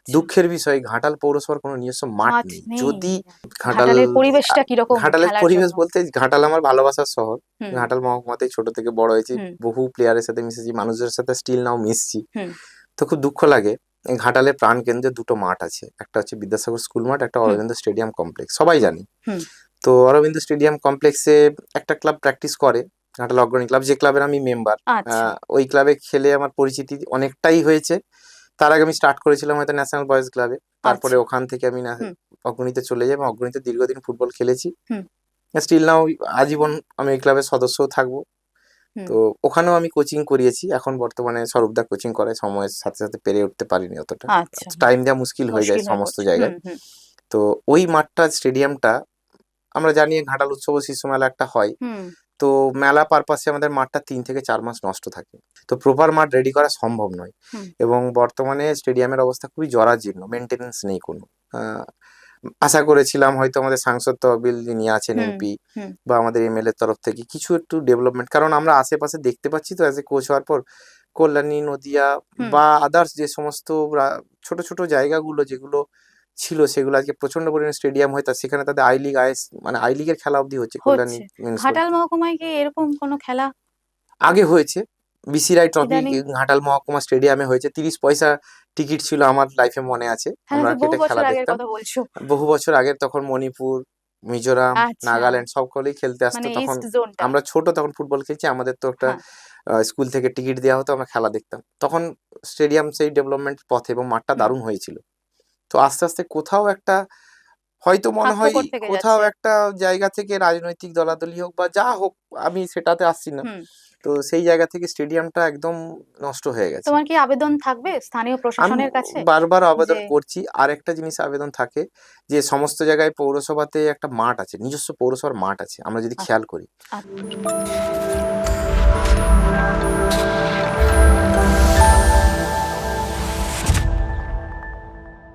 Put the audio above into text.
দুঃখের বিষয় ঘাটাল পৌরসভার কোনো নিজস্ব মাঠ মাঠ নেই। নেই। যদি ঘাটাল ঘাটালের পরিবেশটা কিরকম ঘাটালের খেলার পরিবেশ জন্য? বলতে ঘাটাল আমার ভালোবাসার শহর। হুম, ঘাটাল মহকুমাতেই ছোট থেকে বড় হয়েছি, হুম, বহু প্লেয়ারের সাথে মিশেছি, মানুষের সাথে স্টিল নাও মিশছি। হুম, তো খুব দুঃখ লাগে, এই ঘাটালের প্রাণ কেন্দ্রে দুটো মাঠ আছে, একটা হচ্ছে বিদ্যাসাগর স্কুল মাঠ, একটা হুম, অরবিন্দ স্টেডিয়াম কমপ্লেক্স, সবাই হুম, জানি। হুম, তো অরবিন্দ স্টেডিয়াম কমপ্লেক্সে একটা ক্লাব প্র্যাকটিস করে, ঘাটাল অগ্রণী ক্লাব, যে ক্লাবের আমি মেম্বার। আচ্ছা, ওই ক্লাবে খেলে আমার পরিচিতি অনেকটাই হয়েছে। তার আগে আমি স্টার্ট করেছিলাম হয়তো ন্যাশনাল বয়েজ ক্লাবে, তারপরে আচ্ছা, ওখান থেকে আমি হুম, অগ্রণীতে চলে যাই এবং অগ্রণীতে দীর্ঘদিন ফুটবল খেলেছি। হুম, স্টিল নাও আজীবন আমি এই ক্লাবের সদস্যও থাকবো। হুম, তো ওখানেও আমি কোচিং করিয়েছি, এখন বর্তমানে স্বরূপদা কোচিং করে, সময়ের সাথে সাথে পেরে উঠতে পারিনি অতটা, আচ্ছা, টাইম দেওয়া মুশকিল হয়ে যায় মুশকিল হয়ে সমস্ত পড়ছে। হুম, জায়গায়। হুম, তো ওই মাঠটা, স্টেডিয়ামটা, আমরা জানি ঘাটাল উৎসব ও শিশু মেলা একটা হয়, হুম, তো মেলা পারপাসে আমাদের মাঠটা 3 থেকে 4 মাস নষ্ট থাকে। তো প্রপার মাঠ রেডি করা সম্ভব নয়, হুম, এবং বর্তমানে স্টেডিয়ামের অবস্থা খুবই জরাজীর্ণ, মেনটেনেন্স নেই কোনো। আহ, আশা করেছিলাম হয়তো আমাদের সাংসদ তহবিল যিনি আছেন, হুম, এমপি হুম, বা আমাদের এমএলএ তরফ থেকে কিছু একটু ডেভেলপমেন্ট, কারণ আমরা আশেপাশে দেখতে পাচ্ছি তো অ্যাজ এ কোচ হওয়ার পর, কল্যাণী, নদিয়া হুম, বা আদার্স যে সমস্ত ছোট ছোট জায়গাগুলো যেগুলো ছিল, সেগুলো আজকে প্রচন্ড পরিমাণে স্টেডিয়াম হয়, তা সেখানে তাদের আই লিগ, মানে আই লিগের খেলা অবধি হচ্ছে কল্যাণী হচ্ছে। মিউনিসিপাল। ঘাটাল মহকুমায় কি এরকম কোনো খেলা আগে হয়েছে, বিসি রায় ট্রফি ইদানিং? ঘাটাল মহকুমা স্টেডিয়ামে হয়েছে, 30 পয়সা টিকিট ছিল, আমার লাইফে মনে আছে, তাহলে আমরা তো বহু কেটে বছর খেলা আগের দেখতাম। কথা বলছো। বহু বছর আগের, তখন মণিপুর, মিজোরাম, আচ্ছা, নাগাল্যান্ড সকলেই খেলতে আসতো মানে তখন। ইস্ট জোনটা। আমরা ছোট তখন ফুটবল খেলছি, আমাদের তো একটা হ্যাঁ, স্কুল থেকে টিকিট দেওয়া হতো, আমরা খেলা দেখতাম তখন। স্টেডিয়াম সেই ডেভেলপমেন্ট পথে, এবং মাঠটা হুম, দারুণ হয়েছিল। তো আস্তে আস্তে কোথাও একটা, হয়তো মনে হয় স্বাস্থ্যকর থেকে কোথাও যাচ্ছে। একটা জায়গা থেকে রাজনৈতিক দলাদলি হোক বা যা হোক, আমি সেটাতে আসছি না, হুম, তো সেই জায়গা থেকে স্টেডিয়ামটা একদম নষ্ট হয়ে গেছে। তোমার কি আবেদন থাকবে স্থানীয় আমি প্রশাসনের কাছে বারবার যে আবেদন করছি, আর একটা জিনিস আবেদন থাকে, যে সমস্ত জায়গায় পৌরসভাতে একটা মাঠ আছে, নিজস্ব পৌরসভার মাঠ আছে, আমরা যদি আ- খেয়াল করি, আ-